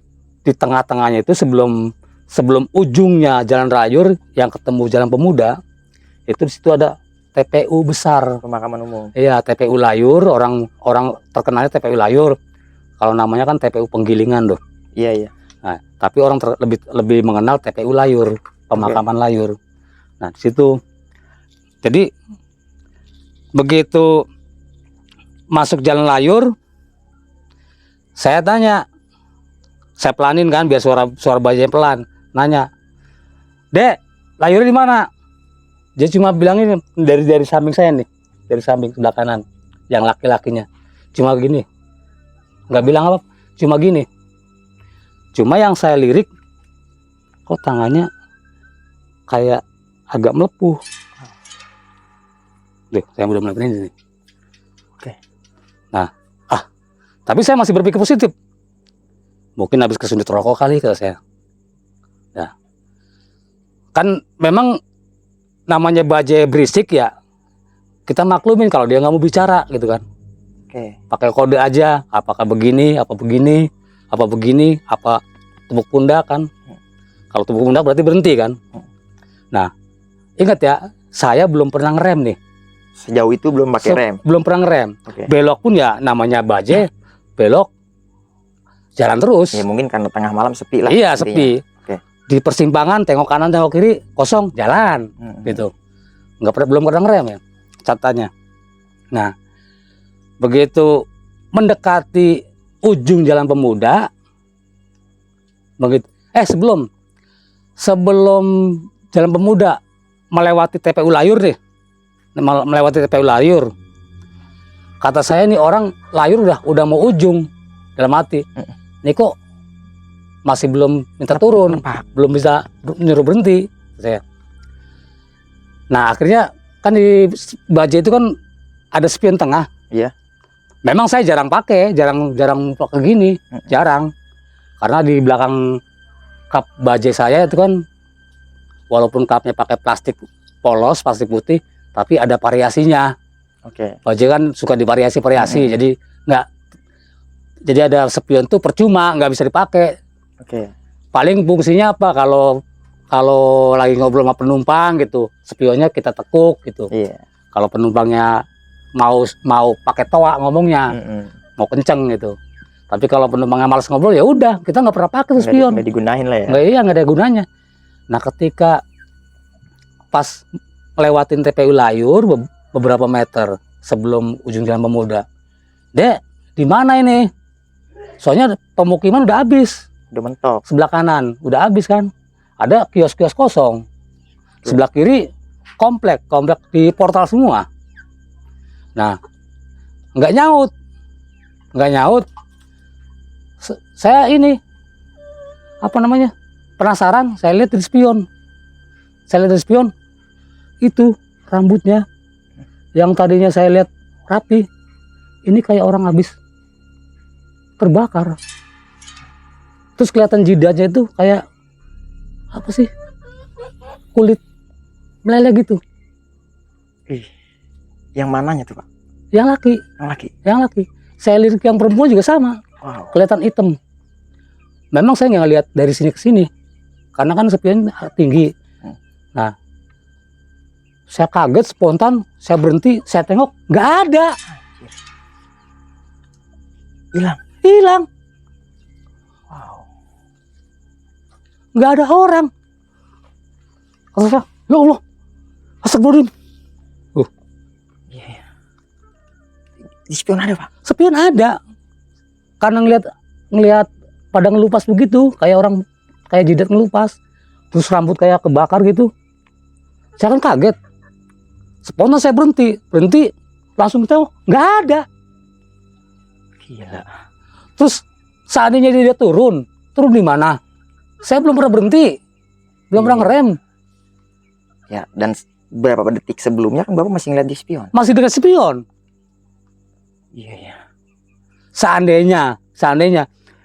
di tengah-tengahnya itu sebelum ujungnya Jalan Layur yang ketemu Jalan Pemuda, itu di situ ada TPU besar, pemakaman umum. Iya, TPU Layur, orang terkenalnya TPU Layur. Kalau namanya kan TPU Penggilingan tuh. Iya. Nah, tapi orang lebih mengenal TPU Layur, pemakaman Layur. Nah, di situ. Jadi begitu masuk Jalan Layur, saya tanya, saya pelanin kan biar suara bajai pelan, nanya, "Dek, layurnya di mana?" Dia cuma bilang ini dari samping saya nih, dari samping sebelah kanan, yang laki-lakinya, cuma gini, nggak bilang apa, cuma gini. Cuma yang saya lirik, kok tangannya kayak agak melepuh. Duh, saya udah mulai berhenti nih. Nah, tapi saya masih berpikir positif. Mungkin habis kesuntik rokok kali, kata saya. Nah, kan memang namanya bajai berisik ya, kita maklumin kalau dia nggak mau bicara gitu kan. Pakai kode aja, apakah begini, apa begini, apa tepuk pundak kan. Kalau tepuk pundak berarti berhenti kan. Nah, ingat ya, saya belum pernah ngerem nih. Sejauh itu belum pakai rem. Belum pernah ngerem. Belok pun ya namanya bajai, belok jalan terus. Ya mungkin karena tengah malam sepi lah. Iya, sepi. Di persimpangan tengok kanan tengok kiri kosong, jalan gitu. Belum pernah ngerem ya catatannya. Nah, begitu mendekati ujung Jalan Pemuda, begitu sebelum Jalan Pemuda melewati TPU Layur nih, melewati TPU Layur, kata saya nih orang Layur udah mau ujung, dalam hati ini kok masih belum minta turun, belum bisa nyuruh berhenti saya. Nah akhirnya kan di bajai itu kan ada spion tengah. Iya. Memang saya jarang pakai gini, jarang. Karena di belakang kap bajai saya itu kan walaupun kapnya pakai plastik polos, plastik putih, tapi ada variasinya. Bajai kan suka divariasi-variasi, jadi ada spion tuh percuma, nggak bisa dipakai. Paling fungsinya apa kalau lagi ngobrol sama penumpang gitu, spionnya kita tekuk gitu. Kalau penumpangnya mau pakai toa ngomongnya, mau kenceng gitu. Tapi kalau penumpangnya malas ngobrol ya udah, kita nggak pernah pakai spion. Nggak digunain lah ya. Nggak ada gunanya. Nah ketika pas lewatin TPU Layur beberapa meter sebelum ujung Jalan Pemuda, Dek, di mana ini? Soalnya pemukiman udah habis. Udah mentok. Sebelah kanan udah habis kan. Ada kios-kios kosong. Sebelah kiri komplek di portal semua. Nah, nggak nyaut. Saya ini penasaran. Saya lihat di spion. Itu rambutnya yang tadinya saya lihat rapi, ini kayak orang habis terbakar. Terus kelihatan jidatnya itu kayak apa sih, kulit meleleh gitu. Yang mananya tuh Pak? Yang laki. Saya lirik yang perempuan juga sama. Kelihatan hitam. Memang saya nggak lihat dari sini ke sini karena kan spionnya tinggi. Nah, saya kaget, spontan saya berhenti, saya tengok nggak ada. Hilang. Nggak ada orang. Kata saya, ya Allah, astagfirullahaladzim. Di spion ada Pak? Spion ada. Karena ngelihat pada ngelupas begitu, kayak jidat ngelupas. Terus rambut kayak kebakar gitu. Saya kan kaget. Spontan saya berhenti, langsung tahu nggak ada. Gila. Terus seandainya dia turun di mana? Saya belum pernah berhenti, belum pernah ngerem. Ya, dan beberapa detik sebelumnya kan Bapak masih ngeliat di spion. Masih dekat spion. Iya. Seandainya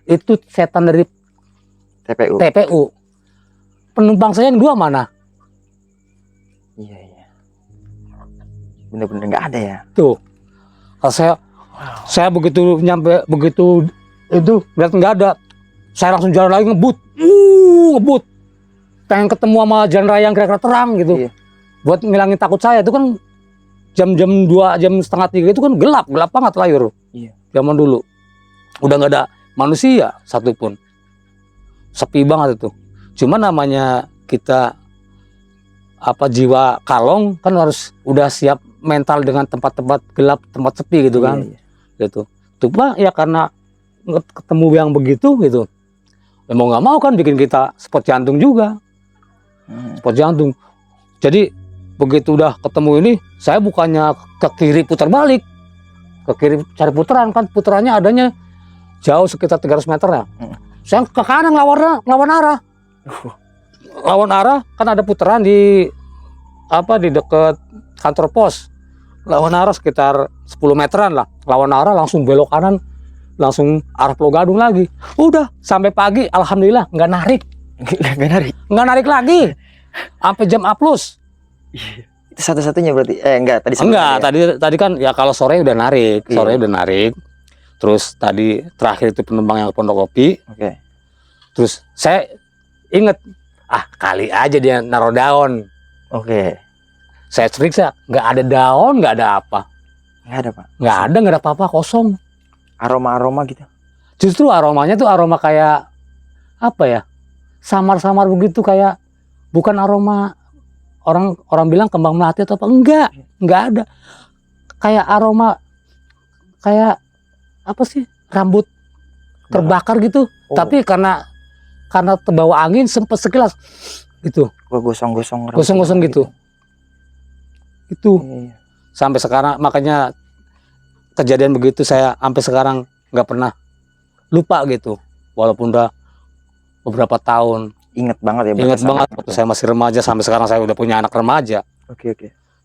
itu setan dari TPU. Penumpang saya yang dua mana? Iya. Bener-bener nggak ada ya. Tuh, kalau saya begitu itu lihat nggak ada, saya langsung jalan lagi ngebut. Pengen ketemu sama jalan raya yang kira-kira terang gitu. Buat ngilangin takut saya. Itu kan jam 2, jam setengah 3 itu kan gelap banget Layur. Zaman dulu udah nggak ada manusia satupun, sepi banget itu. Cuma namanya kita jiwa kalong kan harus udah siap mental dengan tempat-tempat gelap, tempat sepi gitu kan. Gitu. Tuh Pak, ya karena ketemu yang begitu gitu. Mau nggak mau kan bikin kita spot jantung juga. Spot jantung. Jadi begitu udah ketemu ini, saya bukannya ke kiri putar balik. Ke kiri cari putaran, kan putarannya adanya jauh sekitar 300 meter ya. Saya ke kanan lawan arah. Lawan arah kan ada putaran di dekat kantor pos. Lawan arah sekitar 10 meteran lah. Lawan arah langsung belok kanan, langsung arah Pulau Gadung lagi. Udah sampai pagi, alhamdulillah nggak narik. Nggak narik lagi. Sampai jam A+. Itu satu-satunya berarti? Enggak, tadi kan ya kalau sore udah narik. Terus tadi terakhir itu penumpang yang ke Pondok Kopi. Terus saya inget, kali aja dia naruh daun. Saya periksa, nggak ada daun, nggak ada apa. Nggak ada, Pak. Nggak ada apa-apa, kosong. Aroma-aroma gitu. Justru aromanya tuh aroma kayak apa ya? Samar-samar begitu, kayak bukan aroma orang bilang kembang melati atau apa. Enggak ada. Kayak aroma kayak apa sih? Rambut terbakar gitu. Oh. Tapi karena terbawa angin sempet sekilas gitu. Gosong-gosong. Gosong-gosong gitu. Itu Iya. sampai sekarang, makanya kejadian begitu saya sampai sekarang nggak pernah lupa gitu, walaupun udah beberapa tahun. Ingat banget ya. Ingat berkesan banget waktu saya masih remaja, sampai sekarang saya udah punya anak remaja. Oke.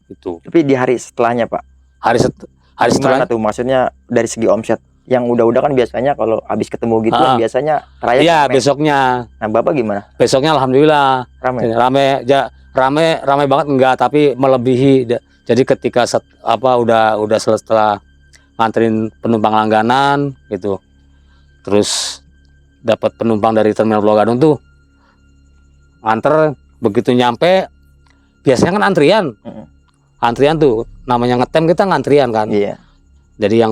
Itu Tapi di hari setelahnya, Pak. hari setelah Gimana tuh? Maksudnya dari segi omset yang udah kan biasanya kalau habis ketemu gitu kan biasanya trayek. iya, ramai. besoknya Nah, Bapak gimana? besoknya alhamdulillah Ramai. rame banget, enggak, tapi melebihi. Jadi ketika udah setelah nganterin penumpang langganan gitu, terus dapat penumpang dari terminal Pulau Gadung tuh, nganter, begitu nyampe biasanya kan antrian tuh namanya ngetem, kita ngantrian kan. Iya. Jadi yang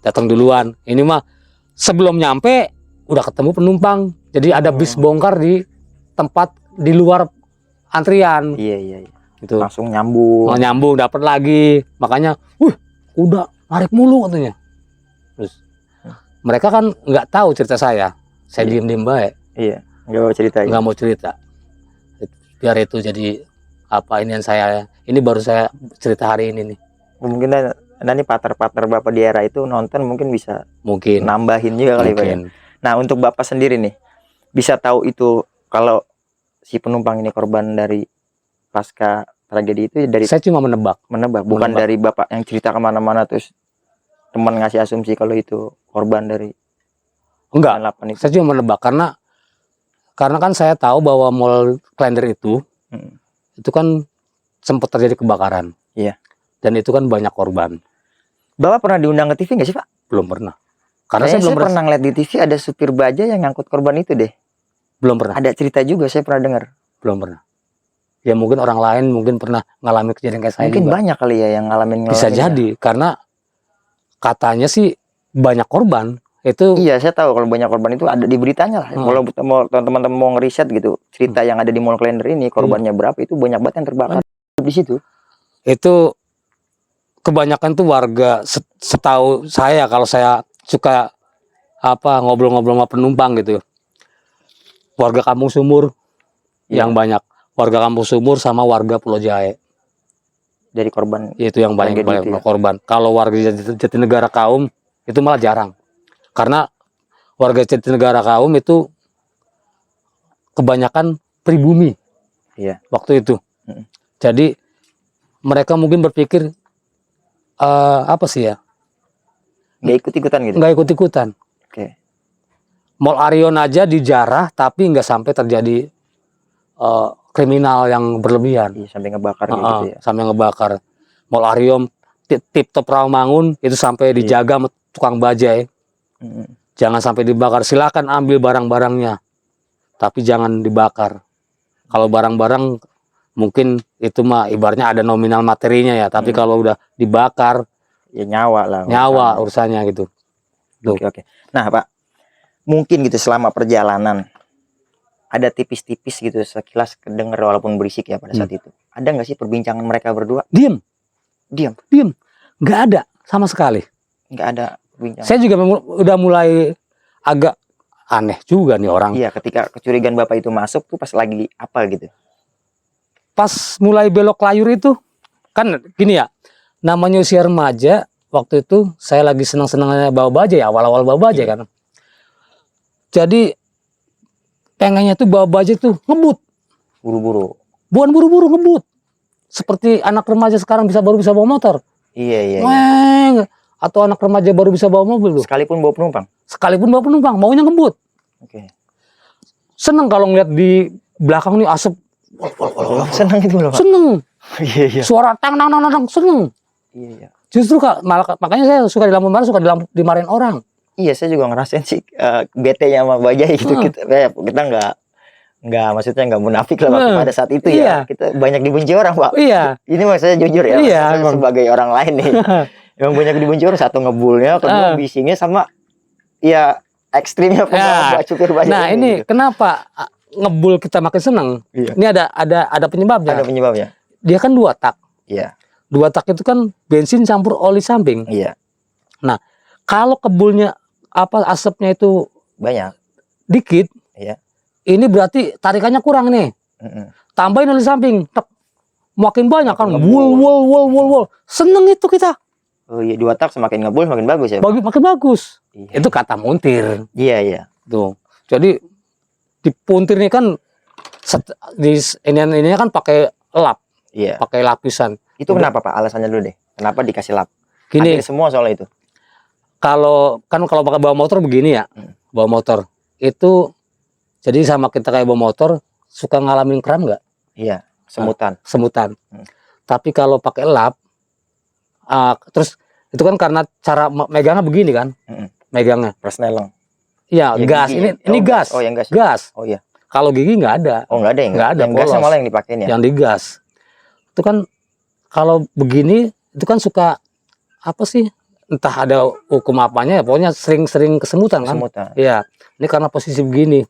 datang duluan, ini mah sebelum nyampe udah ketemu penumpang, jadi ada bis bongkar di tempat di luar antrian. Iya. Itu Langsung nyambung. dapat lagi, makanya udah narik mulu katanya. Terus mereka kan nggak tahu cerita saya diem baik. Iya, nggak mau cerita. Nggak mau cerita, biar itu jadi apa ini yang saya, ini baru saya cerita hari ini nih. Mungkin nanti partner Bapak di era itu nonton, mungkin bisa nambahin juga kali Pak ya. Nah, untuk Bapak sendiri nih, bisa tahu itu kalau si penumpang ini korban dari pasca tragedi itu dari, saya cuma menebak, bukan dari Bapak yang cerita kemana-mana terus teman ngasih asumsi kalau itu korban dari enggak. 98 itu. Saya cuma menebak karena kan saya tahu bahwa Mall Klender itu kan sempat terjadi kebakaran. Iya. Dan itu kan banyak korban. Bapak pernah diundang ke TV nggak sih, Pak? Belum pernah. Karena saya belum pernah ngeliat di TV ada supir baja yang ngangkut korban itu deh. Belum pernah. Ada cerita juga, saya pernah dengar. Belum pernah. Ya mungkin orang lain mungkin pernah ngalamin kejadian kayak saya. Mungkin juga. banyak kali ya yang ngalamin. Bisa jadi, karena katanya sih banyak korban. Itu iya, saya tahu kalau banyak korban itu ada di beritanya lah. Kalau teman-teman mau ngeriset gitu, cerita yang ada di Mall Klender ini korbannya berapa, itu banyak banget yang terbakar di situ. Itu kebanyakan tuh warga, setahu saya, kalau saya suka ngobrol-ngobrol sama penumpang gitu, warga Kampung Sumur yang banyak, warga Kampung Sumur sama warga Pulau Jae. Dari korban itu yang banyak ya? korban. Kalau warga Jatinegara Kaum itu malah jarang, karena warga Jatinegara Kaum itu kebanyakan pribumi. Iya. Waktu itu. Jadi mereka mungkin berpikir apa sih ya? Nggak ikut-ikutan gitu. Nggak ikut-ikutan. Oke. Mall Arion aja dijarah, tapi nggak sampai terjadi kriminal yang berlebihan. Iya, sampai ngebakar gitu ya. Sampai ngebakar. Mall Arion tip top Rawamangun itu sampai dijaga sama tukang bajai. Jangan sampai dibakar. Silakan ambil barang-barangnya, tapi jangan dibakar. Kalau barang-barang mungkin itu mah ibaratnya ada nominal materinya ya, tapi kalau udah dibakar ya nyawa lah. Nyawa urusannya gitu. Oke. Nah, Pak, mungkin gitu selama perjalanan ada tipis-tipis gitu sekilas kedenger walaupun berisik ya pada saat itu. Ada nggak sih perbincangan mereka berdua? Diam. Nggak ada sama sekali. Nggak ada perbincangan. Saya juga udah mulai agak aneh juga nih orang. Iya, ketika kecurigaan Bapak itu masuk tuh pas lagi apa gitu? Pas mulai belok layur itu kan gini ya, namanya usia remaja, waktu itu saya lagi senang-senangnya bawa bajai, awal-awal bawa bajai kan. Jadi pengennya tuh bawa bajai tuh ngebut. Buru-buru. Bukan buru-buru, ngebut. Seperti anak remaja sekarang baru bisa bawa motor. Iya. Atau anak remaja baru bisa bawa mobil. Sekalipun bawa penumpang. Maunya ngebut. Oke. Seneng kalau ngeliat di belakang nih asap. Seneng itu loh, Pak. Seneng. Iya. Suara tang seneng. Iya. Justru makanya saya suka di lampu merah, suka dimarahin orang. Iya, saya juga ngerasain sih bete-nya sama bajai gitu. Kita Enggak, maksudnya enggak munafik lah waktu pada saat itu Iya. ya. Kita banyak dibenci orang, Pak. Iya. Ini maksudnya jujur ya. Iya, Maksudnya emang. sebagai orang lain nih. Yang banyak dibenci orang, satu ngebulnya, kedua bisingnya, sama ya ekstrimnya pembawa supir bajai. Nah, ini gitu. kenapa ngebul kita makin seneng? Iya. Ini ada penyebabnya. Ada penyebabnya. Dia kan 2 tak. Iya. 2 tak itu kan bensin campur oli samping. Iya. Nah, kalau kebulnya asapnya itu Banyak. dikit, Iya. ini berarti tarikannya kurang nih. Tambahin oli samping, tek. Makin banyak kan, wul. Seneng itu kita. Oh iya, 2 tak semakin ngebul makin bagus ya. Makin bagus. Iya. Itu kata montir. Iya. Tuh. Jadi di puntir ini kan ini kan pakai lap, Iya. pakai lapisan. Itu kenapa, Pak? Alasannya dulu deh. Kenapa dikasih lap? Gini, Hampir semua soal itu. kalau pakai bawa motor begini ya, bawa motor itu jadi sama kita kayak bawa motor suka ngalamin kram nggak? Iya, semutan. Semutan. Tapi kalau pakai lap, terus itu kan karena cara megangnya begini kan, megangnya. Persneleng. Iya, Ya, gas. gigi. Ini gas. Oh, yang gas. Gas. Oh iya. Kalau gigi nggak ada. Oh, nggak ada ya? Nggak ada, Yang gasnya polos. malah yang dipakein ya? Yang digas. Itu kan kalau begini itu kan suka apa sih? Entah ada hukum apanya ya, pokoknya sering-sering kesemutan kan. Semutan. Iya. Ini karena posisi begini.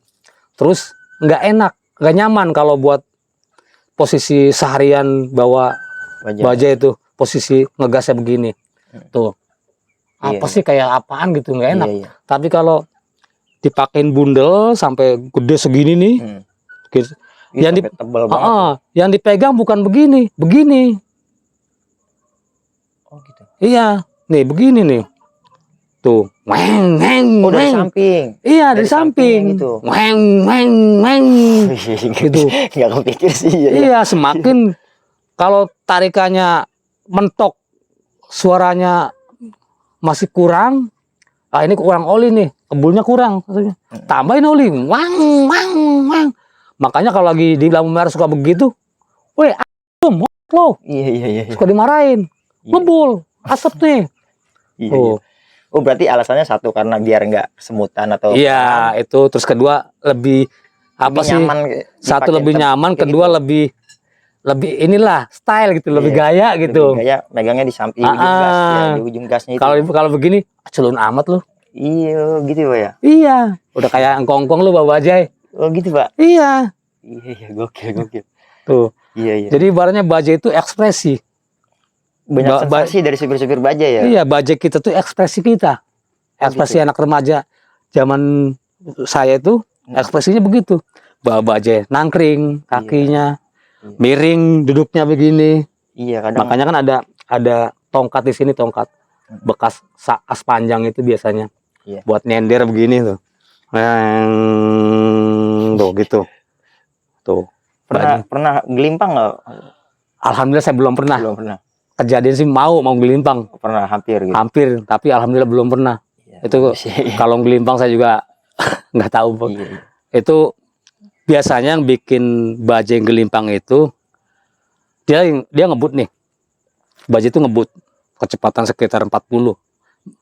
Terus nggak enak, nggak nyaman kalau buat posisi seharian bawa baja itu, posisi ngegasnya begini. Tuh. Iya, Apa sih kayak apaan gitu, nggak enak. Iya. Tapi kalau dipakein bundel sampai gede segini nih, gitu. Yang tebal banget. Yang dipegang bukan begini, begini. Oh gitu. Iya, nih begini nih. Tuh, weng. Oh, dari samping. Iya, dari samping. Gitu. Weng. Gitu. Nggak kepikir sih. Iya, semakin kalau tarikannya mentok, suaranya masih kurang. Ah, ini kurang oli nih, kebulnya kurang. Tambahin oli, wang. Makanya kalau lagi di lampu merah suka begitu, weh, lo, Iya. suka dimarahin, ngebul, asap nih. Iya. Oh, berarti alasannya satu karena biar nggak semutan atau iya, itu. Terus kedua lebih apa sih? nyaman, Satu lebih nyaman, kedua gitu. lebih inilah style gitu, lebih gaya gitu. Lebih gaya, megangnya di samping ujung gas, ya, di ujung gasnya itu. Kalau begini, culun amat lu. Iya, gitu Pak ya. Iya, udah kayak engkongkong lu bawa bajai. Oh gitu Pak. Iya. Iya, gokil. Tuh. Iya. Jadi ibaratnya bajai itu ekspresi. Banyak sensasi dari supir-supir bajai ya. Iya, bajai kita tuh ekspresi kita. Ekspresi anak remaja. Zaman saya itu ekspresinya begitu. Bawa bajai, nangkring, kakinya miring, duduknya begini. Iya, kadang. Makanya kan ada tongkat di sini, tongkat bekas as panjang itu biasanya. Iya. Buat nyender begini tuh. Tuh gitu. Tuh. Pernah gelimpang nggak? Alhamdulillah saya belum pernah. Belum pernah. Kejadian sih mau gelimpang. Pernah hampir gitu. Hampir, tapi alhamdulillah belum pernah. Iya, Itu kalau gelimpang saya juga nggak tahu. Iya. Itu biasanya yang bikin bajai gelimpang itu dia ngebut nih. Bajai itu ngebut kecepatan sekitar 40.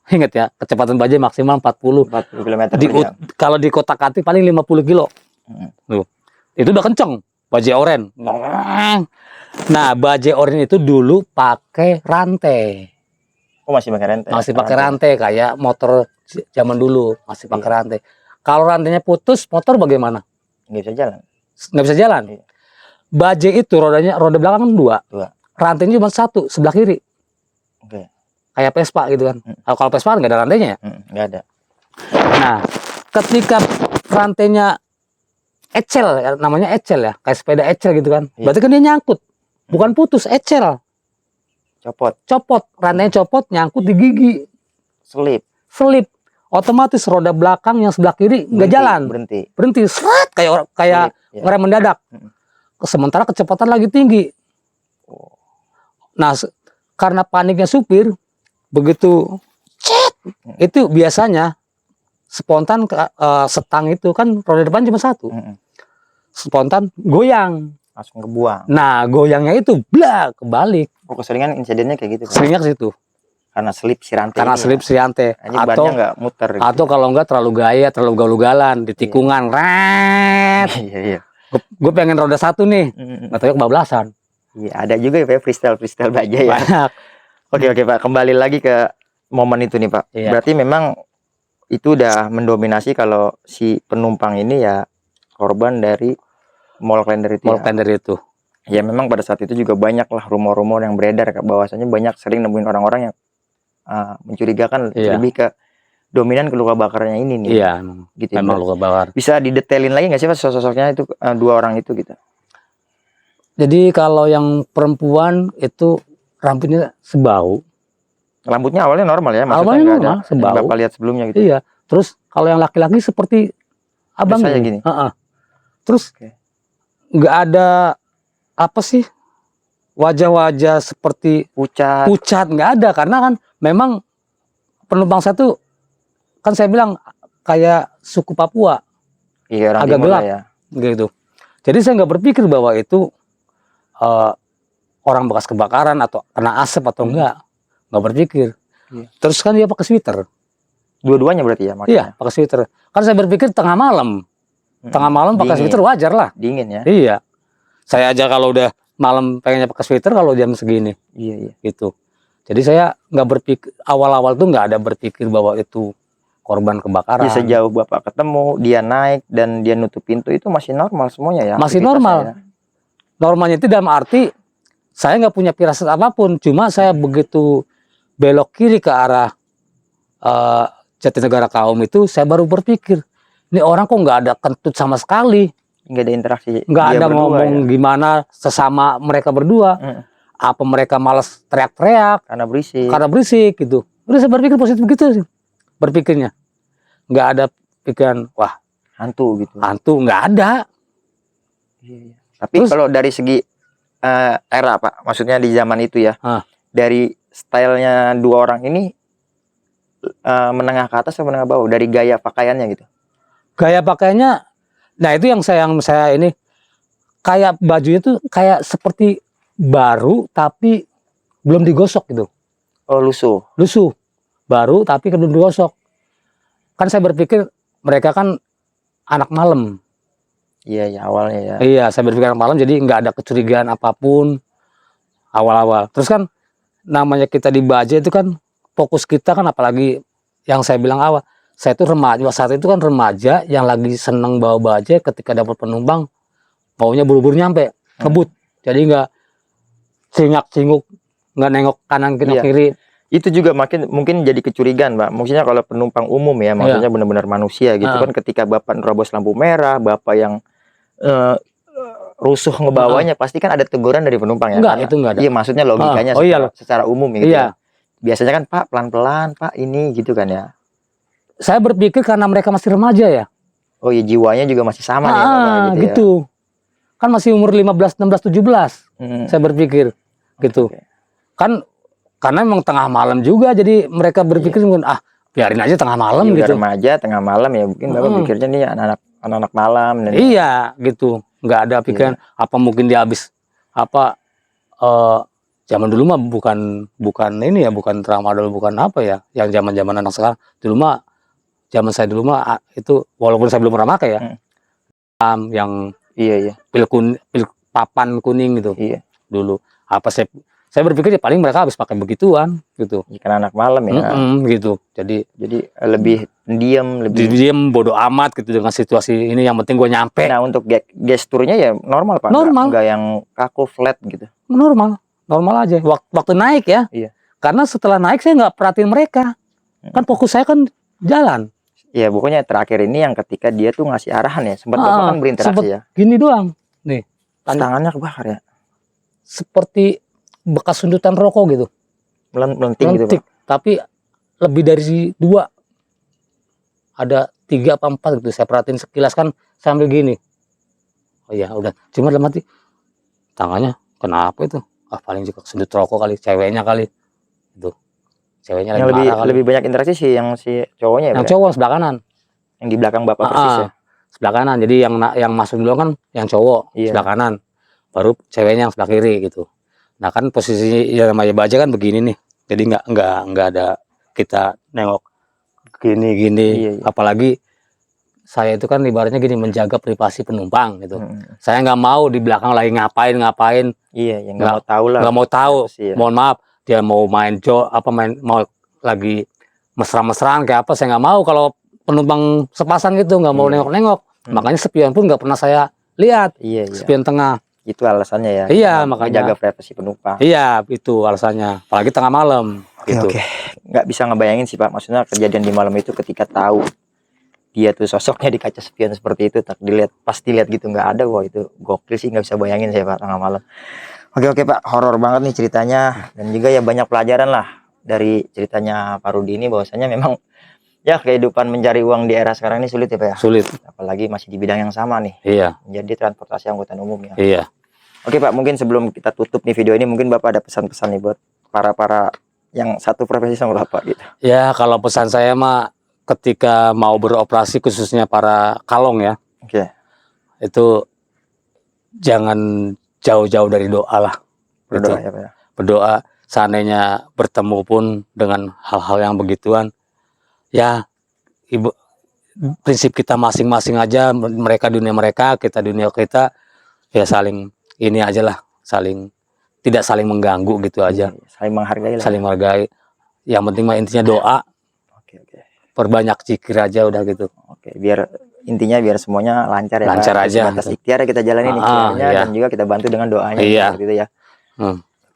Ingat ya, kecepatan bajai maksimal 40 km per jam. Kalau di kotak-katik paling 50 kilo. Tuh. Itu udah kenceng. Bajai oren. Nah, bajai oren itu dulu pakai rantai. Oh, masih pakai rantai. Masih pakai rantai kayak motor zaman dulu, masih pakai rantai. Kalau rantainya putus, motor bagaimana? Nggak bisa jalan. Nggak bisa jalan. Iya. Bajai itu roda belakang kan dua. Rantainya cuma satu, sebelah kiri. Oke. Kayak Vespa gitu kan. Kalau Vespa nggak ada rantainya ya? Nggak ada. Nah, ketika rantainya ecel, namanya ecel ya, kayak sepeda ecel gitu kan. Berarti kan dia nyangkut, bukan putus, ecel. Copot, rantainya copot, nyangkut di gigi. Selip. Otomatis roda belakang yang sebelah kiri nggak jalan. Berhenti. Seret, kayak ngerem mendadak. Sementara kecepatan lagi tinggi. Nah, karena paniknya supir, begitu itu biasanya spontan setang itu kan roda depan cuma satu. Spontan goyang. Langsung kebuang. Nah, goyangnya itu kebalik. Oh, keseringan insidennya kayak gitu. Seringnya ke situ. Karena selip si rantai. Atau nggak muter. Gitu. Atau kalau enggak terlalu gaya, terlalu gaul-galan di tikungan. Ret. Iya. gue pengen roda satu nih, nggak tahu kebablasan. Iya, ada juga ya Pak, freestyle baja ya. Banyak. Oke Pak, kembali lagi ke momen itu nih Pak. Iya. Berarti memang itu udah mendominasi kalau si penumpang ini ya korban dari mall Klender itu Mall ya. Klender itu. Ya memang pada saat itu juga banyak lah rumor-rumor yang beredar bahwasanya banyak sering nemuin orang-orang yang mencurigakan, Iya. lebih ke dominan ke luka bakarnya ini nih. Iya, gitu. memang luka bakar. Bisa didetailin lagi nggak sih Pak sosoknya itu, dua orang itu gitu? Jadi kalau yang perempuan itu rambutnya sebau. Rambutnya awalnya normal ya, maksudnya Awalnya nggak normal, ada sebau. yang Bapak lihat sebelumnya gitu. Iya. Terus kalau yang laki-laki seperti abang Biasanya ini. gini. Terus nggak ada apa sih wajah-wajah seperti pucat, nggak ada, karena kan memang penumpang saya tuh kan saya bilang kayak suku Papua. Iya, orang agak timur gelap lah ya. gitu. Jadi saya nggak berpikir bahwa itu orang bekas kebakaran atau kena asap atau enggak berpikir. Iya. Terus kan dia pakai sweater. Dua-duanya berarti ya makanya. Iya, pakai sweater. Kan saya berpikir tengah malam. Tengah malam pakai sweater wajar lah. Dingin ya. Iya. Saya aja kalau udah malam pengennya pakai sweater kalau jam segini. Iya. Gitu. Jadi saya nggak berpikir, awal-awal tuh nggak ada berpikir bahwa itu korban kebakaran. Ya, sejauh Bapak ketemu, dia naik dan dia nutup pintu itu masih normal semuanya ya? Masih normal. Normalnya itu dalam arti saya nggak punya firasat apapun, cuma saya begitu belok kiri ke arah Jatinegara Kaum itu, saya baru berpikir, ini orang kok nggak ada kentut sama sekali. Nggak ada interaksi. Nggak ada ngomong ya? Gimana sesama mereka berdua. Apa mereka malas teriak-teriak. Karena berisik gitu. Udah saya berpikir positif begitu sih. Berpikirnya. Nggak ada pikiran, wah. Hantu gitu. Hantu, nggak ada. Iya. Tapi kalau dari segi era Pak, maksudnya di zaman itu ya. Dari stylenya dua orang ini menengah ke atas atau menengah bawah dari gaya pakaiannya gitu? Gaya pakaiannya, nah itu yang saya ini kayak bajunya tuh kayak seperti baru tapi belum digosok gitu. Oh, lusuh baru tapi belum digosok. Kan saya berpikir mereka kan anak malam. Iya awalnya ya. Iya, saya berpikir anak malam, jadi nggak ada kecurigaan apapun awal-awal. Terus kan namanya kita di baja itu kan fokus kita kan, apalagi yang saya bilang awal, saya itu remaja, saat itu kan remaja yang lagi seneng bawa baja, ketika dapat penumpang maunya buru-buru nyampe, ngebut. Jadi nggak cingak-cinguk, nggak nengok kanan kiri. Itu juga mungkin jadi kecurigaan Pak. Maksudnya kalau penumpang umum ya, maksudnya benar-benar manusia gitu kan, ketika Bapak nerobos lampu merah, Bapak yang rusuh ngebawanya, pasti kan ada teguran dari penumpang ya. Enggak, itu enggak ada. Iya, maksudnya logikanya secara umum gitu. Iya. Biasanya kan Pak pelan-pelan Pak ini gitu kan ya. Saya berpikir karena mereka masih remaja ya. Oh iya, jiwanya juga masih sama nih Bapak, gitu. Ya. Kan masih umur 15, 16, 17. Saya berpikir gitu. Kan karena memang tengah malam juga, jadi mereka berpikir mungkin biarin aja tengah malam gitu. Remaja tengah malam ya, mungkin Bapak pikirnya nih anak-anak malam. Iya gitu. Nggak ada pikiran apa mungkin dia habis apa zaman dulu mah bukan ini ya, bukan tramadol, bukan apa ya, yang zaman anak sekarang. Dulu mah, zaman saya dulu mah itu, walaupun saya belum pernah pakai ya, yang pil papan kuning gitu. Dulu apa saya berpikir ya paling mereka habis pakai begituan gitu. Karena anak malam ya. Gitu. Jadi lebih diam, bodoh amat gitu dengan situasi ini, yang penting gue nyampe. Nah, untuk gesturnya ya normal Pak. Normal. Enggak yang kaku flat gitu. Normal aja. Waktu naik ya. Iya. Karena setelah naik saya nggak perhatiin mereka. Kan fokus saya kan jalan. Iya, pokoknya terakhir ini yang ketika dia tuh ngasih arahan ya, sempat Bapak kan berinteraksi ya. Gini doang. Nih. Tangannya kebakar ya. Seperti bekas sundutan rokok gitu. Melenting gitu Pak. Tapi lebih dari 2. Ada 3 apa 4 gitu. Saya perhatiin sekilas kan sambil gini. Oh iya udah. Cuma dalam hati, tangannya kenapa itu? Paling juga sundut rokok kali, ceweknya kali. Itu. Ceweknya yang lebih banyak interaksi sih yang si cowoknya ya. Yang cowok sebelah kanan. Yang di belakang Bapak persis ya. Sebelah kanan. Jadi yang masuk dulu kan yang cowok sebelah kanan. Baru ceweknya yang sebelah kiri gitu. Nah kan posisi yang namanya baja kan begini nih. Jadi nggak ada kita nengok gini. Apalagi saya itu kan ibaratnya gini, menjaga privasi penumpang gitu. Hmm. Saya nggak mau di belakang lagi ngapain. Iya, yang nggak mau tahu lah. Nggak mau tahu. Sih, ya. Mohon maaf, dia mau main mau lagi mesra-mesraan kayak apa, saya nggak mau. Kalau penumpang sepasang gitu nggak mau nengok-nengok. Makanya spion pun nggak pernah saya lihat. Iya. Spion tengah. Itu alasannya ya. Iya, makanya jaga privasi penumpang. Iya, itu alasannya. Apalagi tengah malam. Gitu. Oke. Nggak bisa ngebayangin sih Pak. Maksudnya kejadian di malam itu ketika tahu dia tuh sosoknya di kaca spion seperti itu, tak dilihat, pas dilihat gitu nggak ada, wah itu gokil sih, nggak bisa bayangin saya Pak tengah malam. Oke Pak, horor banget nih ceritanya, dan juga ya banyak pelajaran lah dari ceritanya Pak Rudi ini, bahwasanya memang ya kehidupan mencari uang di era sekarang ini sulit ya Pak ya. Sulit. Apalagi masih di bidang yang sama nih. Iya. Menjadi transportasi angkutan umum ya. Iya. Oke Pak, mungkin sebelum kita tutup nih video ini, mungkin Bapak ada pesan-pesan nih buat para yang satu profesi sama Bapak gitu. Ya, kalau pesan saya mah ketika mau beroperasi, khususnya para kalong ya, Oke. itu jangan jauh-jauh dari doa lah. Berdoa Gitu. ya Pak ya. Berdoa, seandainya bertemu pun dengan hal-hal yang begituan, ya ibu, prinsip kita masing-masing aja, mereka dunia mereka, kita dunia kita, ya saling ini aja lah, tidak saling mengganggu gitu aja. Saling menghargai lah. Saling menghargai. Yang penting mah intinya doa. Oke. Perbanyak zikir aja udah gitu. Oke, biar intinya biar semuanya lancar ya. Lancar Pak. aja. Batas ikhtiar kita jalani ikhtiarnya, iya. dan juga kita bantu dengan doanya. Iya. Gitu ya.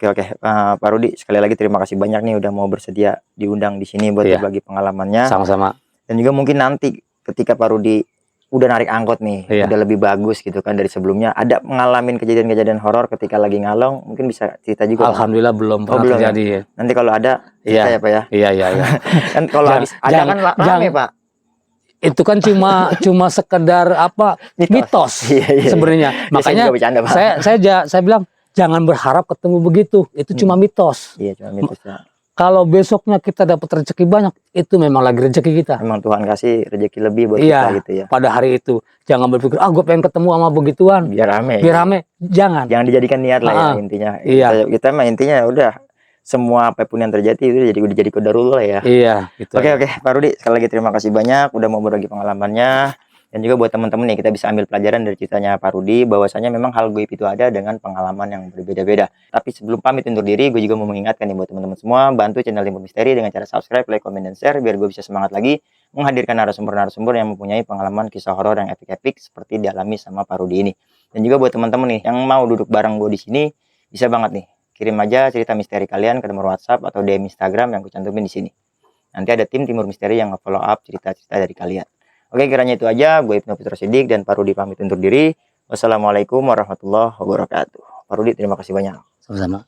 Oke. Pak Rudi, sekali lagi terima kasih banyak nih udah mau bersedia diundang di sini buat berbagi pengalamannya. Sama-sama. Dan juga mungkin nanti ketika Pak Rudi udah narik angkot nih, udah lebih bagus gitu kan dari sebelumnya, ada ngalamin kejadian-kejadian horor ketika lagi ngalong, mungkin bisa cerita juga. Alhamdulillah belum pernah terjadi. Ya? Nanti kalau ada cerita ya Pak ya. Iya. Kan kalau habis ada kan rame Pak. Itu kan cuma sekedar apa, mitos. Iya. Sebenarnya. Makanya bercanda, Pak. saya bilang jangan berharap ketemu begitu. Itu cuma mitos. Iya, cuma mitos ya. Kalau besoknya kita dapat rezeki banyak, itu memang lagi rezeki kita. Memang Tuhan kasih rezeki lebih buat kita gitu ya. Pada hari itu jangan berpikir, gue pengen ketemu sama begituan. Biar rame. Jangan Dijadikan niat lah ya intinya. Iya. Kita mah intinya udah semua apapun yang terjadi itu udah jadi qadarullah ya. Iya. Gitu. Oke Pak Rudi, sekali lagi terima kasih banyak udah mau berbagi pengalamannya. Dan juga buat teman-teman nih, kita bisa ambil pelajaran dari ceritanya Pak Rudi, bahwasanya memang hal gaib itu ada dengan pengalaman yang berbeda-beda. Tapi sebelum pamit undur diri, gue juga mau mengingatkan nih buat teman-teman semua, bantu channel Timur Misteri dengan cara subscribe, like, comment, dan share, biar gue bisa semangat lagi menghadirkan narasumber-narasumber yang mempunyai pengalaman kisah horor yang epik-epik seperti dialami sama Pak Rudi ini. Dan juga buat teman-teman nih yang mau duduk bareng gue di sini, bisa banget nih, kirim aja cerita misteri kalian ke nomor WhatsApp atau DM Instagram yang gue cantumin di sini. Nanti ada tim Timur Misteri yang nge-follow up cerita-cerita dari kalian. Oke, kiranya itu aja. Gue Ibnu Putra Siddiq dan Pak Rudi pamit undur diri. Wassalamualaikum warahmatullahi wabarakatuh. Pak Rudi, terima kasih banyak. Sama-sama.